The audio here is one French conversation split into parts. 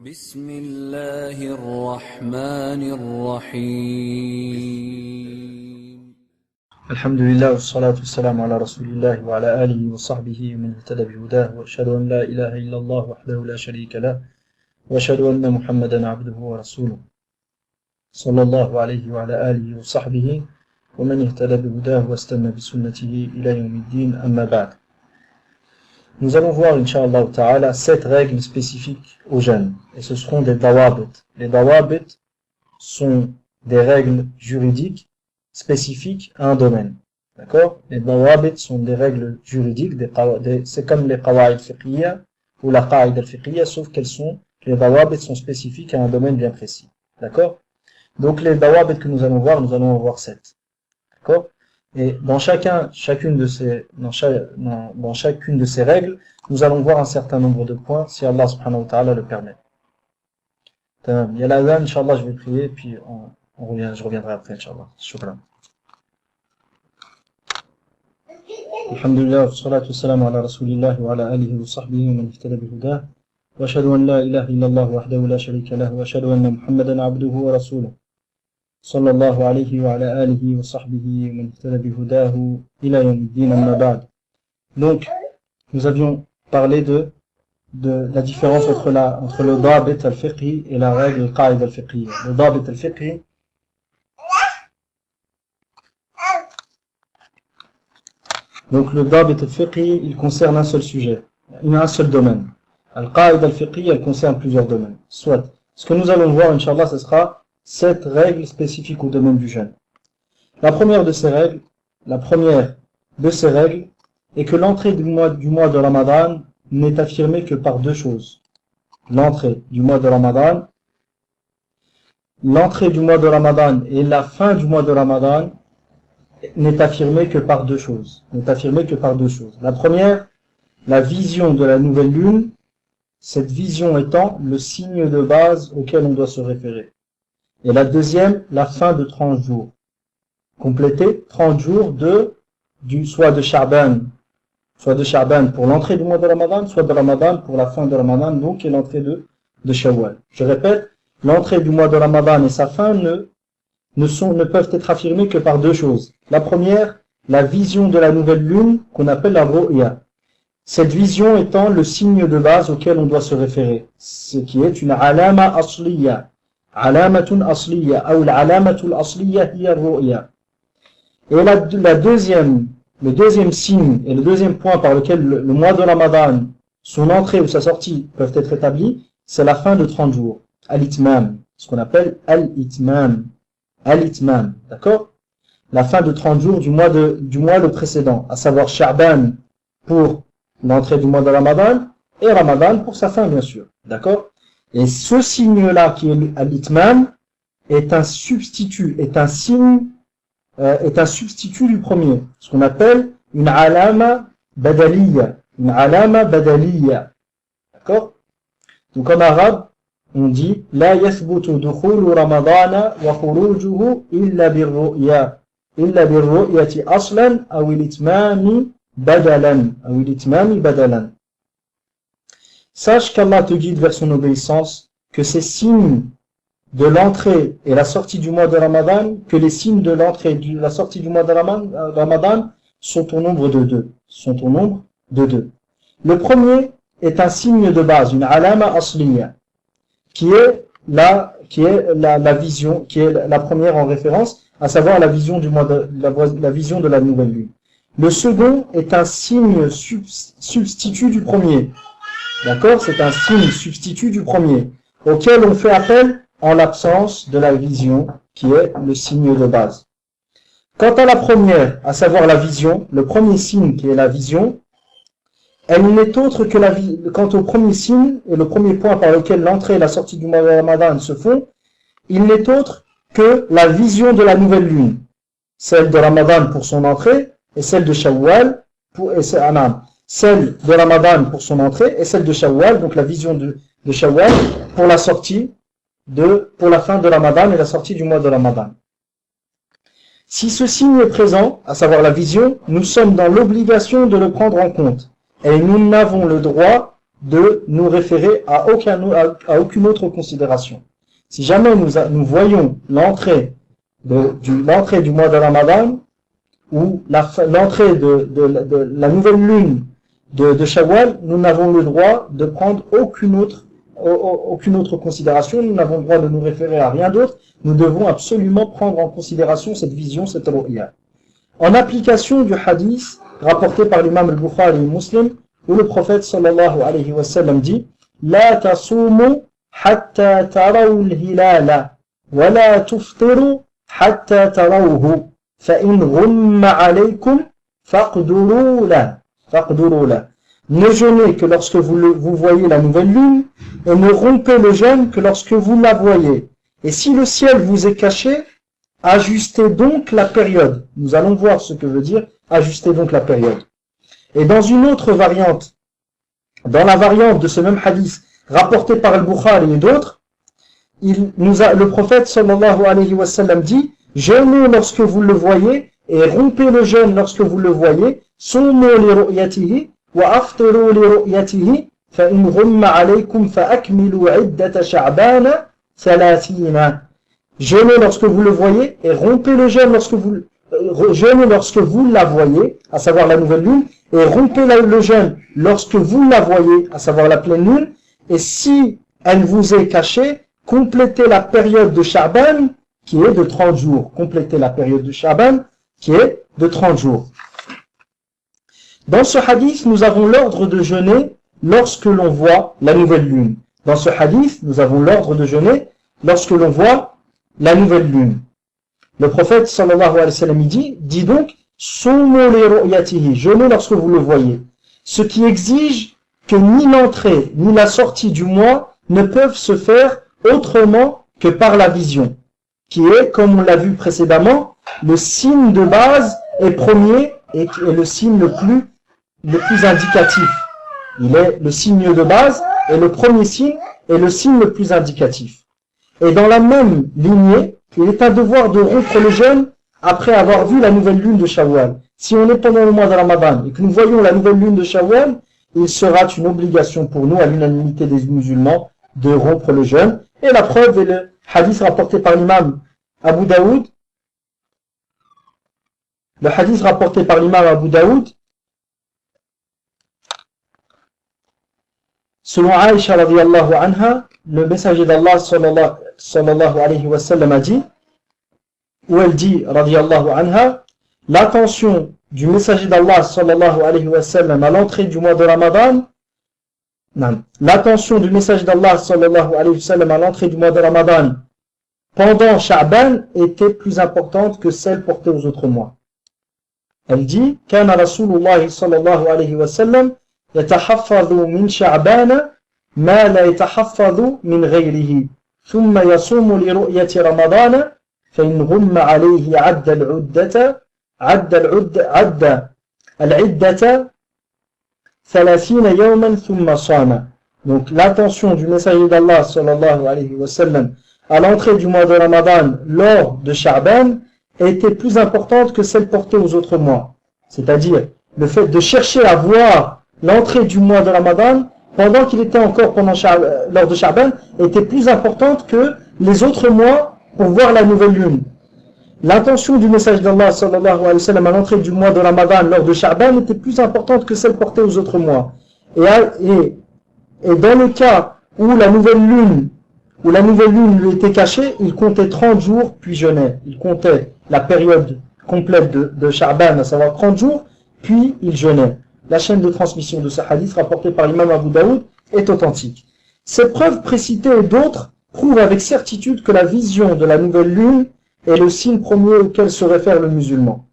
بسم الله الرحمن الرحيم الحمد لله والصلاة والسلام على رسول الله وعلى آله وصحبه ومن اهتدى بهداه وأشهد أن لا إله إلا الله وحده لا شريك له وأشهد أن محمدا عبده ورسوله صلى الله عليه وعلى آله وصحبه ومن اهتدى بهداه واستنى بسنته إلى يوم الدين أما بعد. Nous allons voir, Inch'Allah Ta'ala, 7 règles spécifiques aux jeunes. Et ce seront des dawabit. Les dawabit sont des règles juridiques spécifiques à un domaine. D'accord? Les dawabit sont des règles juridiques, c'est comme les qawa'id fiqhiyya ou la qa'id al-fiqhiyya, sauf les dawabit sont spécifiques à un domaine bien précis. D'accord? Donc les dawabit que nous allons en voir 7. D'accord? Et dans chacune de ces règles, nous allons voir un certain nombre de points, si Allah subhanahu wa ta'ala le permet. Il y a l'adhan, Inch'Allah, je vais prier, puis je reviendrai après, Inch'Allah. Shukran. Alhamdulillah, wa salatu wa salam ala rasulillah wa ala alihi wa sahbihi wa man ihtada bihudah. Wa ashhadu an la ilaha illallah wahdahu la sharika lahu wa ashhadu anna Muhammadan abduhu wa rasuluh. صلى الله عليه وعلى آله وصحبه ومن اهتدى بهداه إلى يوم الدين أما بعد. Donc, nous avions parlé de la différence entre le dabit al-fiqhi et la règle qa'id al-fiqhi. Le dabit al-fiqhi, donc le dabit al-fiqhi, il concerne un seul sujet, un seul domaine. Al-qa'id al-fiqhi, elle concerne plusieurs domaines. Soit, ce que nous allons voir, Inch'Allah, ce sera 7 règles spécifiques au domaine du jeûne. La première de ces règles est que l'entrée du mois de Ramadan n'est affirmée que par deux choses. L'entrée du mois de Ramadan et la fin du mois de Ramadan n'est affirmée que par deux choses. La première, la vision de la nouvelle lune, cette vision étant le signe de base auquel on doit se référer. Et la deuxième, la fin de 30 jours. Compléter 30 jours soit de Sha'ban pour l'entrée du mois de Ramadan, soit de Ramadan pour la fin de Ramadan, donc et l'entrée de Shawwal. Je répète, l'entrée du mois de Ramadan et sa fin ne peuvent être affirmées que par deux choses. La première, la vision de la nouvelle lune, qu'on appelle la ru'ya. Cette vision étant le signe de base auquel on doit se référer, ce qui est une alama asliya. Alamatun asliya, ou l'alamatul asliya hiya ru'ya. Et le deuxième signe et le deuxième point par lequel le mois de Ramadan, son entrée ou sa sortie peuvent être établis, c'est la fin de 30 jours. Al-itmam, ce qu'on appelle al-itmam. Al-itmam, d'accord? La fin de 30 jours du mois le précédent, à savoir Sha'ban pour l'entrée du mois de Ramadan et Ramadan pour sa fin, bien sûr. D'accord? Et ce signe-là, qui est al-itmam, est un substitut du premier. Ce qu'on appelle une alama badaliya. D'accord? Donc en arabe, on dit, la yathbutu dukhulu ramadana wa khurujuhu illa birru'yati aslan, aw il-itmami badalan. Sache qu'Allah te guide vers son obéissance, que ces signes de l'entrée et la sortie du mois de Ramadan, que les signes de l'entrée et de la sortie du mois de Ramadan sont au nombre de deux. Le premier est un signe de base, une alama asliya, qui est la vision, qui est la première en référence, à savoir la vision la vision de la nouvelle lune. Le second est un signe substitut du premier. D'accord? C'est un signe substitut du premier, auquel on fait appel en l'absence de la vision, qui est le signe de base. Quant à la première, à savoir la vision, le premier signe qui est la vision, elle n'est autre que quant au premier signe, et le premier point par lequel l'entrée et la sortie du mois de Ramadan se font, il n'est autre que la vision de la nouvelle lune, celle de Ramadan pour son entrée, et celle de Shawwal celle de Ramadan pour son entrée et celle de Shawwal, donc la vision de Shawwal pour la fin de Ramadan et la sortie du mois de Ramadan. Si ce signe est présent, à savoir la vision, nous sommes dans l'obligation de le prendre en compte et nous n'avons le droit de nous référer à aucune autre considération. Si jamais nous voyons l'entrée du mois de Ramadan, ou l'entrée de la nouvelle lune de Shawwal, nous n'avons le droit de prendre aucune autre considération, nous n'avons le droit de nous référer à rien d'autre, nous devons absolument prendre en considération cette vision, cette ru'ya. En application du hadith rapporté par l'imam al-Bukhari et Muslim, où le prophète sallallahu alayhi wa sallam dit « La tasumu hatta taraw al-hilala, wa la tuftiru hatta tarawhu, fa in ghumma alaykum faqduru la. » Ne jeûnez que lorsque vous voyez la nouvelle lune, et ne rompez le jeûne que lorsque vous la voyez. Et si le ciel vous est caché, ajustez donc la période. Nous allons voir ce que veut dire ajustez donc la période. Et dans une autre variante, dans la variante de ce même hadith, rapporté par Al-Bukhari et d'autres, le prophète sallallahu alayhi wa sallam dit, jeûnez lorsque vous le voyez, et rompez le jeûne lorsque vous le voyez, sumu li ru'yatihi, wa aftiru li ru'yatihi, fa in ghumma alaykum fa akmilu iddata sha'bana thalathina. Jeûnez lorsque vous le voyez, et rompez le jeûne jeûnez lorsque vous la voyez, à savoir la nouvelle lune, et rompez le jeûne lorsque vous la voyez, à savoir la pleine lune, et si elle vous est cachée, complétez la période de Sha'ban, qui est de 30 jours. Complétez la période de Sha'ban, qui est de 30 jours. Dans ce hadith, nous avons l'ordre de jeûner lorsque l'on voit la nouvelle lune. Dans ce hadith, nous avons l'ordre de jeûner lorsque l'on voit la nouvelle lune. Le prophète sallallahu alayhi wa sallam dit donc sumu li ru'yatihi, jeûnez lorsque vous le voyez. Ce qui exige que ni l'entrée ni la sortie du mois ne peuvent se faire autrement que par la vision, qui est, comme on l'a vu précédemment, le signe de base et premier et le signe le plus indicatif. Il est le signe de base et le premier signe est le signe le plus indicatif. Et dans la même lignée, il est un devoir de rompre le jeûne après avoir vu la nouvelle lune de Shawwal. Si on est pendant le mois de Ramadan et que nous voyons la nouvelle lune de Shawwal, il sera une obligation pour nous, à l'unanimité des musulmans, de rompre le jeûne. Et la preuve est le hadith rapporté par l'imam Abu Daoud. Le hadith rapporté par l'imam Abu Daoud, selon Aïcha radiyallahu anha, le messager d'Allah sallallahu alayhi wa sallam a dit, où elle dit radiyallahu anha, l'attention du messager d'Allah sallallahu alayhi wa sallam à l'entrée du mois de Ramadan, l'attention du messager d'Allah sallallahu alayhi wa sallam à l'entrée du mois de Ramadan pendant Sha'ban était plus importante que celle portée aux autres mois. Elle dit, kana Rasulullah sallallahu alayhi wa sallam yatahaffadhu min Sha'ban ma la yatahaffadhu min ghayrihi, thumma yasumu li ru'yati Ramadana, fa in ghumma alayhi adda al-iddata 30 yawman thumma sama. Donc l'attention du messager d'Allah sallallahu alayhi wa sallam à l'entrée du mois de Ramadan lors de Sha'ban était plus importante que celle portée aux autres mois. C'est-à-dire le fait de chercher à voir l'entrée du mois de Ramadan pendant qu'il était encore lors de Sha'ban était plus importante que les autres mois pour voir la nouvelle lune. L'intention du message d'Allah sallallahu alayhi wa sallam à l'entrée du mois de Ramadan lors de Sha'ban était plus importante que celle portée aux autres mois. Et dans le cas où la nouvelle lune lui était cachée, il comptait 30 jours puis jeûnait. Il comptait la période complète de Sha'ban, à savoir 30 jours, puis il jeûnait. La chaîne de transmission de ce hadith rapporté par l'imam Abu Daoud est authentique. Ces preuves précitées et d'autres prouvent avec certitude que la vision de la nouvelle lune est le signe premier auquel se réfère le musulman.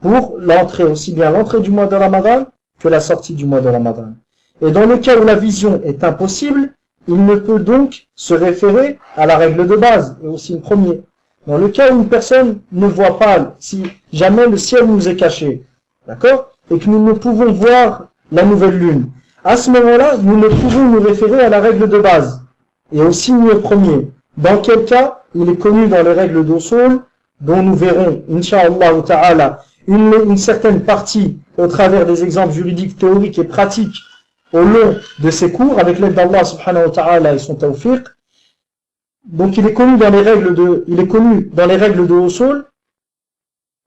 Pour l'entrée, aussi bien l'entrée du mois de Ramadan que la sortie du mois de Ramadan. Et dans le cas où la vision est impossible, il ne peut donc se référer à la règle de base et au signe premier. Dans le cas où une personne ne voit pas, si jamais le ciel nous est caché, d'accord, et que nous ne pouvons voir la nouvelle lune, à ce moment-là, nous ne pouvons nous référer à la règle de base et au signe premier. Dans quel cas, il est connu dans les règles d'usul, dont nous verrons, incha'Allah ta'ala, une certaine partie au travers des exemples juridiques, théoriques et pratiques au long de ces cours, avec l'aide d'Allah subhanahu wa ta'ala et son tawfiq. Donc il est connu dans les règles de usul,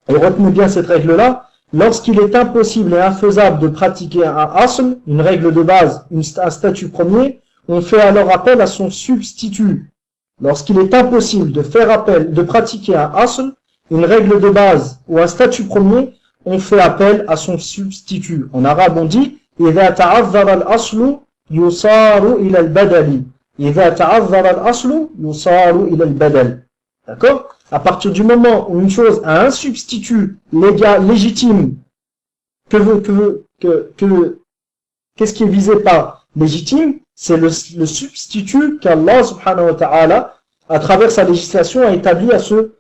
et retenez bien cette règle-là, lorsqu'il est impossible et infaisable de pratiquer un asl, une règle de base, un statut premier, on fait alors appel à son substitut. Lorsqu'il est impossible de pratiquer un asl, une règle de base ou un statut premier, on fait appel à son substitut. En arabe, on dit إذا تعذر الأصل يصار إلى البدل. إذا تعذر الأصل يصار إلى البدل. D'accord? À partir du moment où une chose a un substitut légitime, qu'est-ce qui est visé par légitime? C'est le substitut qu'Allah subhanahu wa ta'ala, à travers sa législation, a établi à ce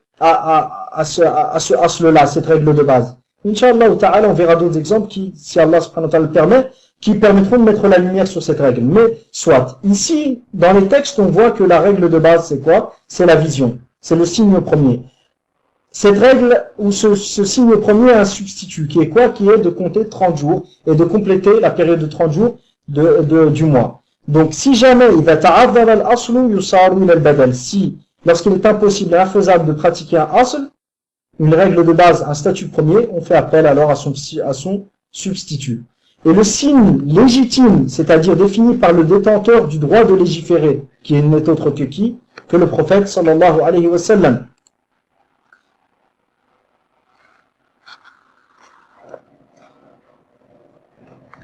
asl-là, cette règle de base. Inch'Allah ta'ala, on verra d'autres exemples qui, si Allah subhanahu wa ta'ala le permet, qui permettront de mettre la lumière sur cette règle. Mais, soit. Ici, dans les textes, on voit que la règle de base, c'est quoi? C'est la vision. C'est le signe premier. Cette règle, ou ce signe premier a un substitut, qui est quoi? Qui est de compter 30 jours, et de compléter la période de 30 jours du mois. Donc, si jamais, il va ta'adhar al-aslu yusaru ila al-badal. Si, lorsqu'il est impossible et infaisable de pratiquer un asl, une règle de base, un statut premier, on fait appel alors à son substitut. Et le signe légitime, c'est-à-dire défini par le détenteur du droit de légiférer, qui n'est autre que qui? Que le prophète sallallahu alayhi wa sallam.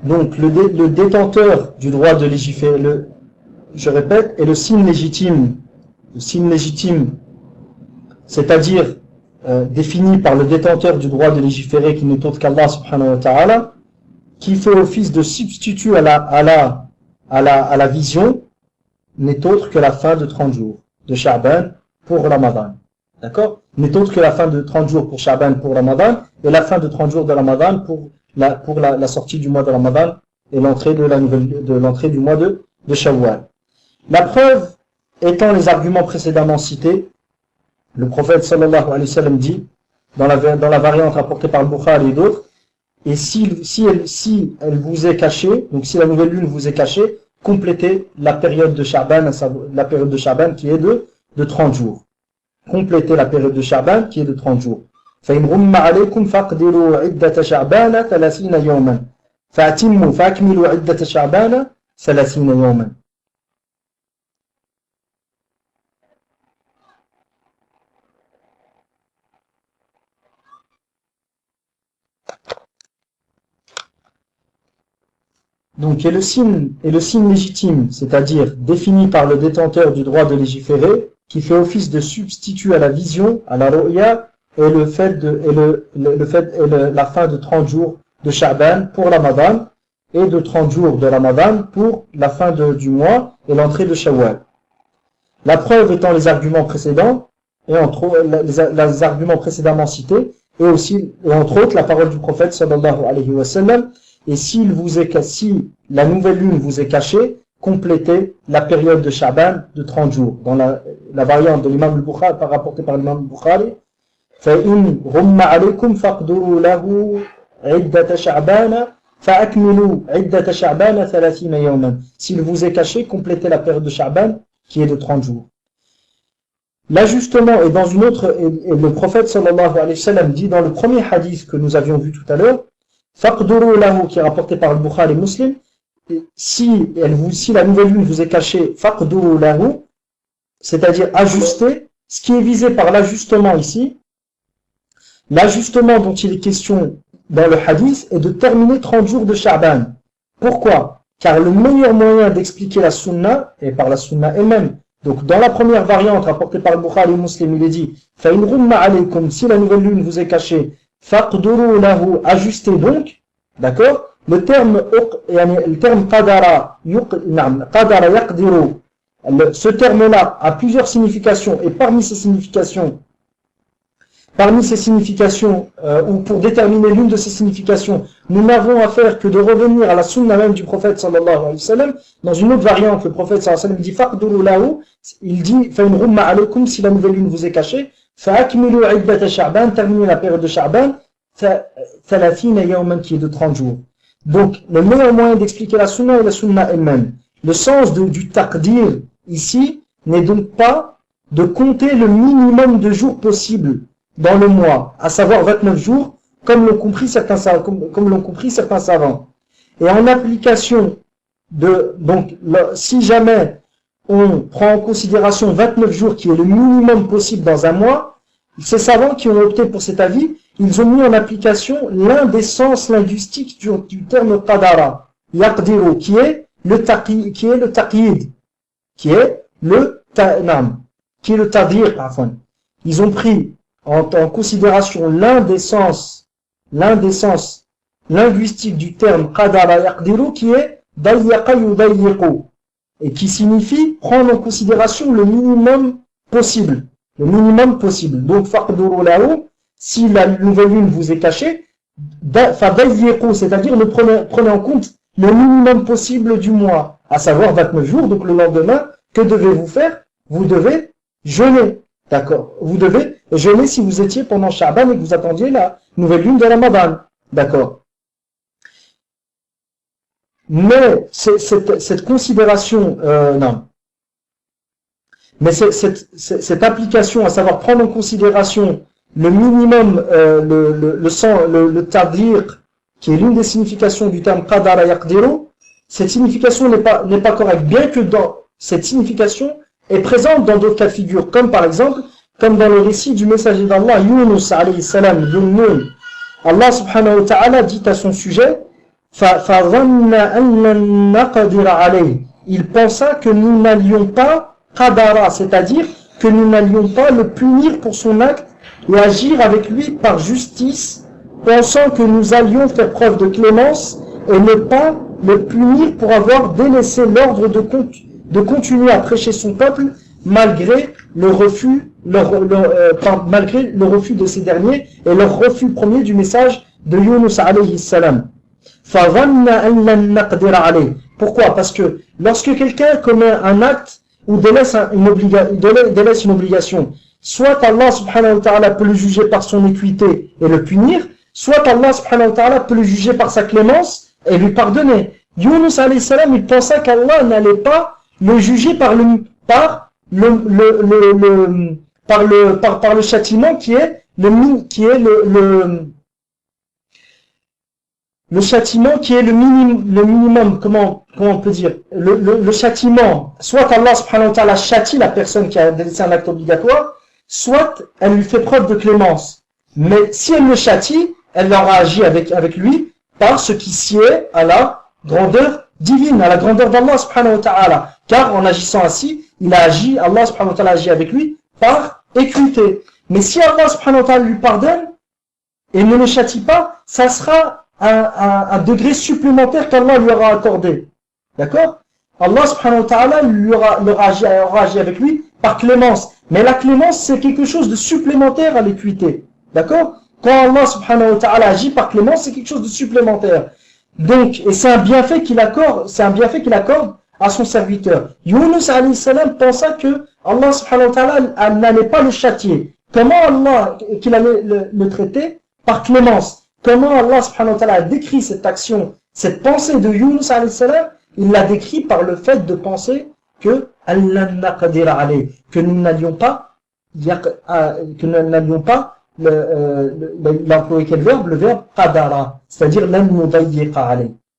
Donc, le détenteur du droit de légiférer, je répète, est le signe légitime. Le signe légitime, c'est-à-dire défini par le détenteur du droit de légiférer, qui n'est autre qu'Allah subhanahu wa ta'ala, qui fait office de substitut à la vision, n'est autre que la fin de 30 jours de Sha'ban pour Ramadan. D'accord? N'est autre que la fin de 30 jours pour Sha'ban pour Ramadan, et la fin de 30 jours de Ramadan pour la sortie du mois de Ramadan et l'entrée du mois de Shawwal. La preuve étant les arguments précédemment cités, le prophète sallallahu alayhi wa sallam dit, dans la variante rapportée par le Bukhari et d'autres, et si elle vous est cachée, donc si la nouvelle lune vous est cachée, complétez la période de Sha'ban, qui est de 30 jours. Complétez la période de Sha'ban qui est de 30 jours. فَإِنْ غُمَّ عَلَيْكُمْ فَاقْدِرُوا عِدَّةَ شَعْبَانَ 30 يَوْمًا فَأَتِمُّوا فَأَكْمِلُوا عِدَّةَ شَعْبَانَ 30 يَوْمًا. Donc, et le signe légitime, c'est-à-dire défini par le détenteur du droit de légiférer, qui fait office de substitut à la vision, à la ru'ya, et la fin de 30 jours de Sha'ban pour Ramadan, et de 30 jours de Ramadan pour la fin du mois et l'entrée de Shawwal. La preuve étant les arguments précédents, et les arguments précédemment cités, et aussi, et entre autres, la parole du prophète sallallahu alayhi wa sallam. Et si la nouvelle lune vous est cachée, complétez la période de Sha'ban de 30 jours. Dans la variante de l'imam al-Bukhari, rapportée par l'imam al-Bukhari, فَإِنْ غُمَّ عَلَيْكُمْ فَاقْدُرُوا لَهُ عِدَّةَ شَعْبَانَ فَأَكْمِلُوا عِدَّةَ شَعْبَانَ 30 يَوْمًا. S'il vous est caché, complétez la période de Sha'ban qui est de 30 jours. L'ajustement est dans une autre, et le prophète sallallahu alayhi wa sallam dit dans le premier hadith que nous avions vu tout à l'heure, فَاقْدُرُوا لَهُ, qui est rapporté par le Bukhari Muslim, si la nouvelle lune vous est cachée, فَاقْدُرُوا لَهُ, c'est-à-dire ajuster. Ce qui est visé par l'ajustement ici, l'ajustement dont il est question dans le hadith est de terminer 30 jours de Sha'ban. Pourquoi? Car le meilleur moyen d'expliquer la sunna est par la sunna elle-même. Donc dans la première variante rapportée par le Bukhari Muslim, il est dit فَإِنْ غُمَّ عَلَيْكُمْ, si la nouvelle lune vous est cachée, فَاقْدُرُوا لَهُ, ajustez donc, d'accord? Le terme qadara yaqdiru, ce terme-là a plusieurs significations, et parmi ces significations, ou pour déterminer l'une de ces significations, nous n'avons à faire que de revenir à la sunna même du prophète sallallahu alayhi wa sallam. Dans une autre variante, le prophète sallallahu alayhi wa sallam dit faqduru lahu, il dit fa in rumma alaykum, si la nouvelle lune vous est cachée, fa akmilu iddata sha'ban, terminez la période de Sha'ban 30 yawman, qui est de 30 jours. Donc, le meilleur moyen d'expliquer la sunna est la sunna elle-même. Le sens du taqdir ici n'est donc pas de compter le minimum de jours possible dans le mois, à savoir 29 jours, comme l'ont compris certains savants. Et en application donc, si jamais on prend en considération 29 jours, qui est le minimum possible dans un mois, ces savants qui ont opté pour cet avis, ils ont mis en application l'un des sens linguistiques du terme qadara, yaqdiru, qui est le taqyid, qui est le tadir, afwan. Ils ont pris en considération l'un des sens linguistiques du terme qadara yaqdiru, qui est dayyaqa yudayyiqu, et qui signifie prendre en considération le minimum possible. Le minimum possible. Donc, faqduru lahu, si la nouvelle lune vous est cachée, fadayyiqu, c'est-à-dire prenez en compte le minimum possible du mois, à savoir 29 jours. Donc, le lendemain, que devez-vous faire? Vous devez jeûner. D'accord? Vous devez jeûner si vous étiez pendant Sha'ban et que vous attendiez la nouvelle lune de Ramadan. D'accord? Mais cette considération, cette application, à savoir prendre en considération le minimum, le tadir, qui est l'une des significations du terme qadara yaqdiru, cette signification n'est pas correcte, bien que cette signification est présente dans d'autres cas de figure, comme par exemple, comme dans le récit du messager d'Allah, Yunus alayhi salam, Allah subhanahu wa ta'ala dit à son sujet, il pensa que nous n'allions pas qadara, c'est-à-dire que nous n'allions pas le punir pour son acte et agir avec lui par justice, pensant que nous allions faire preuve de clémence et ne pas le punir pour avoir délaissé l'ordre de continuer à prêcher son peuple malgré le refus de ces derniers et leur refus premier du message de Yunus alayhi salam. Pourquoi? Parce que lorsque quelqu'un commet un acte ou délaisse une obligation, soit Allah subhanahu wa ta'ala peut le juger par son équité et le punir, soit Allah subhanahu wa ta'ala peut le juger par sa clémence et lui pardonner. Yunus alayhi salam, il pensa qu'Allah n'allait pas le juger par le châtiment qui est le châtiment qui est le minimum, comment on peut dire, le châtiment, soit Allah subhanahu wa ta'ala châtie la personne qui a délaissé un acte obligatoire, soit elle lui fait preuve de clémence. Mais si elle le châtie, elle aura agi avec lui par ce qui sied à la grandeur divine, à la grandeur d'Allah subhanahu wa ta'ala. Car en agissant ainsi, Allah subhanahu wa ta'ala agit avec lui par équité. Mais si Allah subhanahu wa ta'ala lui pardonne et ne le châtie pas, ça sera un degré supplémentaire qu'Allah lui aura accordé. D'accord? Allah subhanahu wa ta'ala aura agi avec lui par clémence. Mais la clémence, c'est quelque chose de supplémentaire à l'équité. D'accord? Quand Allah subhanahu wa ta'ala agit par clémence, c'est quelque chose de supplémentaire. Donc, et c'est un bienfait qu'il accorde à son serviteur. Yunus alayhi salam pensa que Allah subhanahu wa ta'ala n'allait pas le châtier. Comment qu'il allait le traiter? Par clémence. Comment Allah subhanahu wa ta'ala a décrit cette action, cette pensée de Yunus alayhi salam? Il l'a décrit par le fait de penser que nous n'allions pas l'employer quel verbe? Le verbe qadara, c'est-à-dire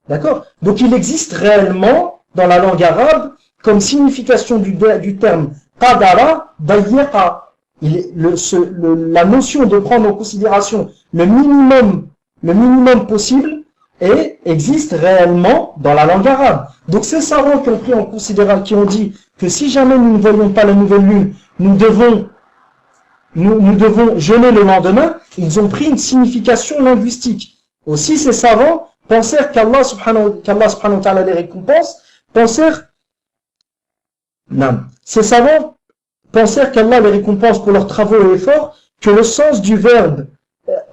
d'accord? Donc il existe réellement dans la langue arabe comme signification du terme qadara, dayyaqa. La notion de prendre en considération le minimum possible existe réellement dans la langue arabe. Donc ces savants qui ont pris en considération, qui ont dit que si jamais nous ne voyons pas la nouvelle lune, nous devons jeûner le lendemain, ils ont pris une signification linguistique. Aussi ces savants pensèrent qu'Allah subhanahu wa ta'ala les récompense, ces savants pensèrent qu'Allah les récompense pour leurs travaux et efforts, que le sens du verbe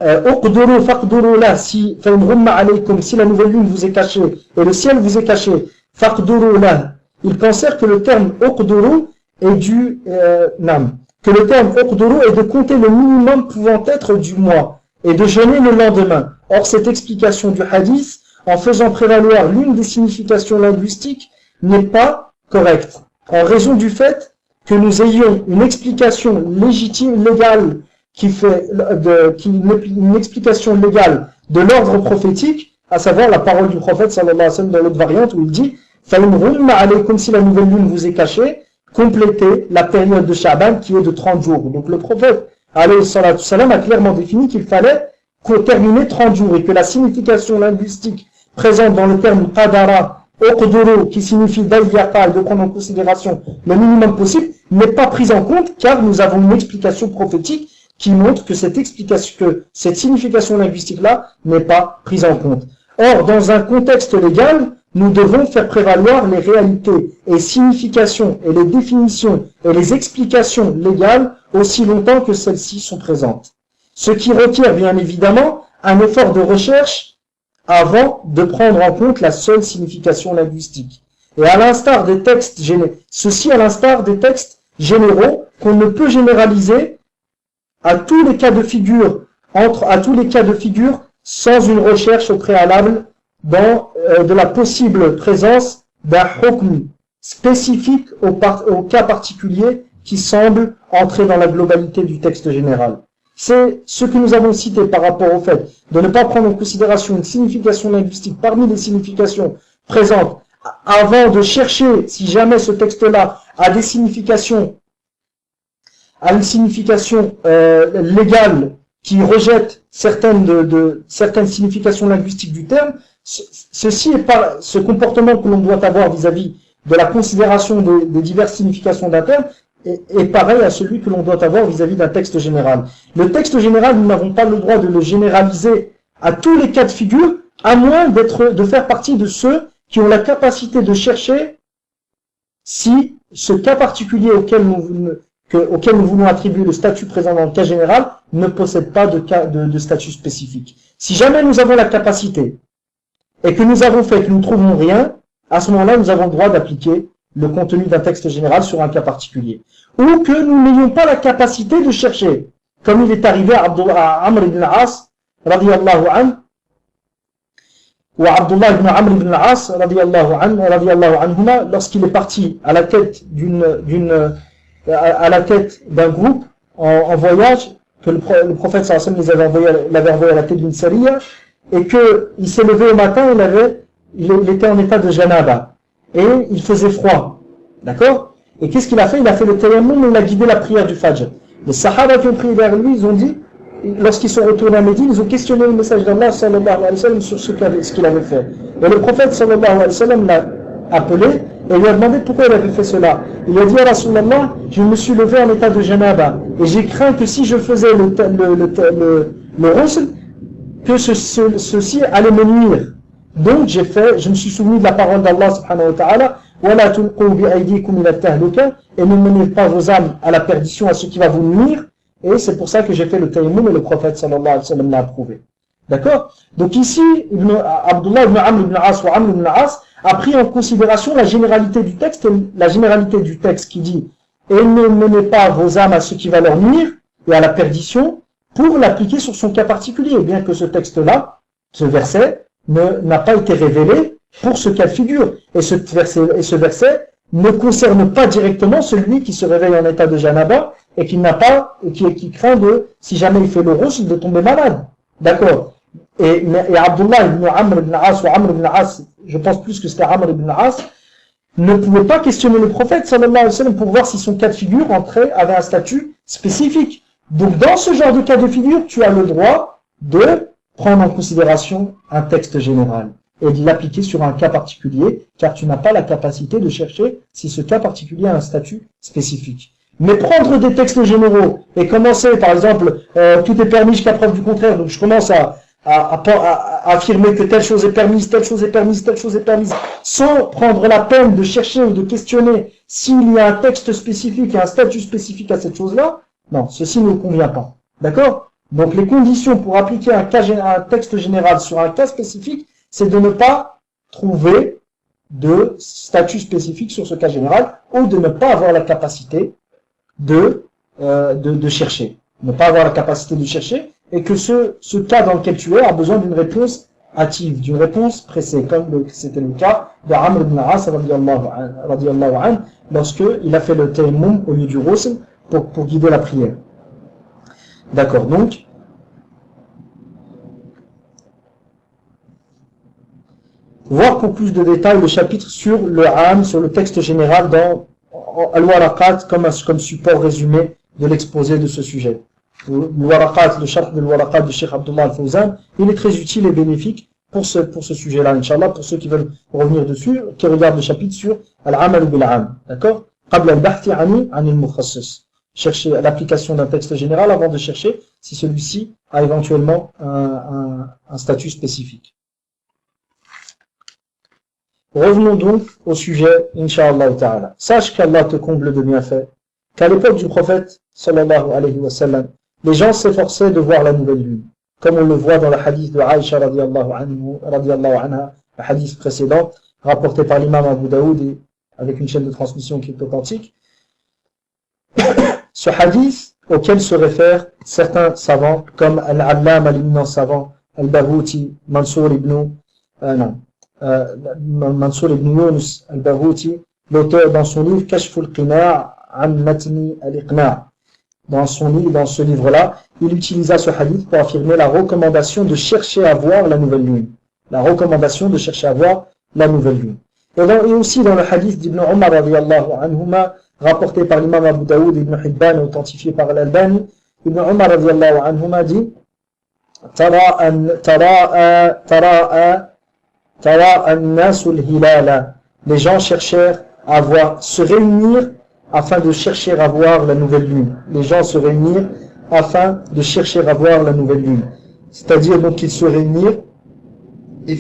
uqduru faqduru la, si la nouvelle lune vous est cachée et le ciel vous est caché, faqduru la, ils pensèrent que le terme uqduru est de compter le minimum pouvant être du mois et de jeûner le lendemain. Or cette explication du hadith en faisant prévaloir l'une des significations linguistiques n'est pas correcte, en raison du fait que nous ayons une explication légitime, légale, une explication légale de l'ordre prophétique, à savoir la parole du prophète sallallahu alayhi wa sallam dans l'autre variante où il dit فَإِنْ غُمَّ عَلَيْكُمْ, si la nouvelle lune vous est cachée, complétez la période de Sha'ban qui est de 30 jours. Donc le prophète alayhi salatu salam a clairement défini qu'il fallait terminer 30 jours et que la signification linguistique présente dans le terme qadara, uqduru, qui signifie d'ayyaqal, de prendre en considération le minimum possible, n'est pas prise en compte car nous avons une explication prophétique qui montre que cette signification linguistique-là n'est pas prise en compte. Or, dans un contexte légal, nous devons faire prévaloir les réalités et significations et les définitions et les explications légales aussi longtemps que celles-ci sont présentes. Ce qui requiert bien évidemment un effort de recherche avant de prendre en compte la seule signification linguistique. Et à l'instar des textes généraux qu'on ne peut généraliser à tous les cas de figure sans une recherche au préalable de la possible présence d'un hukm spécifique au cas particulier qui semble entrer dans la globalité du texte général. C'est ce que nous avons cité par rapport au fait de ne pas prendre en considération une signification linguistique parmi les significations présentes avant de chercher si jamais ce texte-là a des significations, une signification légale qui rejette certaines significations linguistiques du terme. Ceci est ce comportement que l'on doit avoir vis-à-vis de la considération des diverses significations d'un terme est pareil à celui que l'on doit avoir vis-à-vis d'un texte général. Le texte général, nous n'avons pas le droit de le généraliser à tous les cas de figure, à moins de faire partie de ceux qui ont la capacité de chercher si ce cas particulier auquel nous voulons attribuer le statut présent dans le cas général ne possède pas de statut spécifique. Si jamais nous avons la capacité et que nous avons fait que nous ne trouvons rien, à ce moment-là, nous avons le droit d'appliquer le contenu d'un texte général sur un cas particulier. Ou que nous n'ayons pas la capacité de chercher, comme il est arrivé à Amr ibn al-As, radiyallahu anhu, ou à Abdullah ibn Amr ibn al-As, radiyallahu anhuma, lorsqu'il est parti à la tête d'un groupe en voyage, que le prophète sallallahu alayhi wa sallam l'avait envoyé à la tête d'une sariya, et qu'il s'est levé au matin, il était en état de janaba, et il faisait froid, d'accord? Et qu'est-ce qu'il a fait? Il a fait le tayammum et il a guidé la prière du Fajr. Les Sahaba qui ont prié vers lui, ils ont dit, lorsqu'ils sont retournés à Médine, ils ont questionné le message d'Allah sallallahu alayhi wa sallam sur ce qu'il avait fait. Et le prophète sallallahu alayhi wa sallam l'a appelé et lui a demandé pourquoi il avait fait cela. Il lui a dit à Rasulallah, je me suis levé en état de janaba et j'ai craint que si je faisais le ghusl, que ceci allait me nuire. Donc je me suis souvenu de la parole d'Allah subhanahu wa ta'ala, وَلَا تُلْقُوا بِأَيْدِيكُمْ إِلَى التَّهْلُكَةِ, et ne menez pas vos âmes à la perdition, à ce qui va vous nuire. Et c'est pour ça que j'ai fait le tayammum et le prophète sallallahu alayhi wa sallam l'a approuvé. D'accord? Donc ici, Abdullah ibn Amr ibn al-As ou Amr ibn al-As a pris en considération la généralité du texte qui dit « Et ne menez pas vos âmes à ce qui va leur nuire et à la perdition » pour l'appliquer sur son cas particulier, bien que ce texte-là, ce verset, n'a pas été révélé pour ce cas de figure. Et ce verset ne concerne pas directement celui qui se réveille en état de janaba et qui craint si jamais il fait le ghusl, de tomber malade. D'accord? Et Abdullah ibn Amr ibn al-As ou Amr ibn al-As, je pense plus que c'était Amr ibn al-As, ne pouvait pas questionner le prophète sallallahu alayhi wa sallam pour voir si son cas de figure avait un statut spécifique. Donc dans ce genre de cas de figure, tu as le droit de prendre en considération un texte général et de l'appliquer sur un cas particulier, car tu n'as pas la capacité de chercher si ce cas particulier a un statut spécifique. Mais prendre des textes généraux et commencer, par exemple, tout est permis jusqu'à preuve du contraire, donc je commence à affirmer que telle chose est permise, telle chose est permise, telle chose est permise, sans prendre la peine de chercher ou de questionner s'il y a un texte spécifique et un statut spécifique à cette chose-là, non, ceci ne convient pas. D'accord? Donc les conditions pour appliquer un texte général sur un cas spécifique, c'est de ne pas trouver de statut spécifique sur ce cas général ou de ne pas avoir la capacité de chercher. Ne pas avoir la capacité de chercher et que ce cas dans lequel tu es a besoin d'une réponse hâtive d'une réponse pressée, comme c'était le cas de Amr ibn As radiyallahu anhu, lorsque il a fait le tayammum au lieu du ghusl pour guider la prière. D'accord, donc voir pour plus de détails le chapitre sur le Am, sur le texte général dans Al-Waraqat comme support résumé de l'exposé de ce sujet. Le sharh de Al-Waraqat de Cheikh Abdullah Al-Fawzan, il est très utile et bénéfique pour ce sujet-là, Inch'Allah, pour ceux qui veulent revenir dessus, qui regardent le chapitre sur Al-Amal bil-Am, d'accord? Qabla al-bahthi ani al-mukhassis. Chercher l'application d'un texte général avant de chercher si celui-ci a éventuellement un statut spécifique. Revenons donc au sujet, Inch'Allah ta'ala. Sache qu'Allah te comble de bienfaits, qu'à l'époque du prophète, sallallahu alayhi wa sallam, les gens s'efforçaient de voir la nouvelle lune, comme on le voit dans le hadith de Aïcha radiyallahu anha, le hadith précédent, rapporté par l'imam Abu Daoud et avec une chaîne de transmission qui est authentique. Ce hadith auquel se réfèrent certains savants, comme Al-Allam, l'éminent savant, Al-Baghouti, Mansour ibn Yunus Al-Baghouti, l'auteur dans son livre Kashful Qina' an Matni al-Iqna'. Dans ce livre-là, il utilisa ce hadith pour affirmer la recommandation de chercher à voir la nouvelle lune. La recommandation de chercher à voir la nouvelle lune. Et aussi dans le hadith d'Ibn Umar radiyallahu anhuma, rapporté par l'imam Abu Daoud et Ibn Hibban, authentifié par Al-Albani, Ibn Umar radiyallahu anhuma dit Tara an-nasu al-hilala. Les gens cherchèrent à se réunir afin de chercher à voir la nouvelle lune. Les gens se réunirent afin de chercher à voir la nouvelle lune. C'est-à-dire donc qu'ils se réunirent et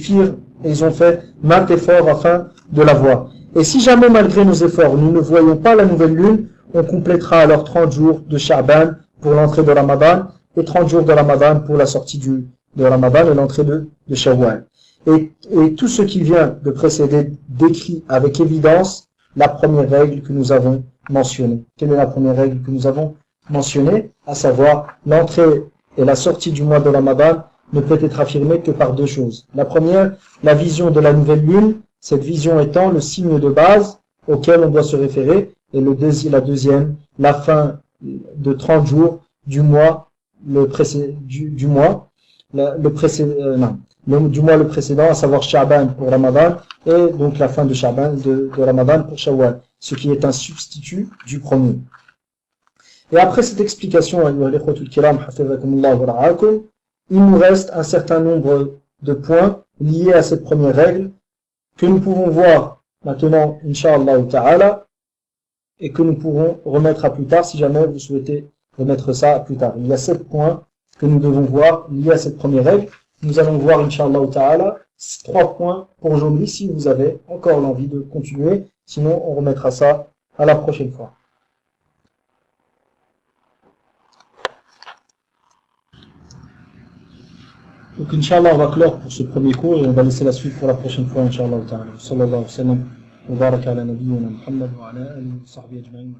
ils ont fait maintes efforts afin de la voir. Et si jamais malgré nos efforts nous ne voyons pas la nouvelle lune, on complétera alors 30 jours de Sha'ban pour l'entrée de Ramadan et 30 jours de Ramadan pour la sortie de Ramadan et l'entrée de Shawwal. Et tout ce qui vient de précéder décrit avec évidence la première règle que nous avons mentionnée. Quelle est la première règle que nous avons mentionnée? À savoir, l'entrée et la sortie du mois de Ramadan ne peut être affirmée que par deux choses. La première, la vision de la nouvelle lune, cette vision étant le signe de base auquel on doit se référer, et la deuxième, la fin de 30 jours du mois le précédent, à savoir Sha'ban pour Ramadan, et donc la fin de Sha'ban de Ramadan pour Shawwal, ce qui est un substitut du premier. Et après cette explication, il nous reste un certain nombre de points liés à cette première règle que nous pouvons voir maintenant, Inch'Allah ta'ala, et que nous pourrons remettre à plus tard si jamais vous souhaitez remettre ça à plus tard. Il y a 7 points que nous devons voir liés à cette première règle. Nous allons voir, Inch'Allah ta'ala, 3 points pour aujourd'hui si vous avez encore l'envie de continuer. Sinon, on remettra ça à la prochaine fois. Donc, Inch'Allah, on va clore pour ce premier cours et on va laisser la suite pour la prochaine fois, Inch'Allah ta'ala. Sallallahu alayhi wa sallam. Wa baraka ala nabiyyina Muhammad wa ala alihi wa sahbihi ajma'in.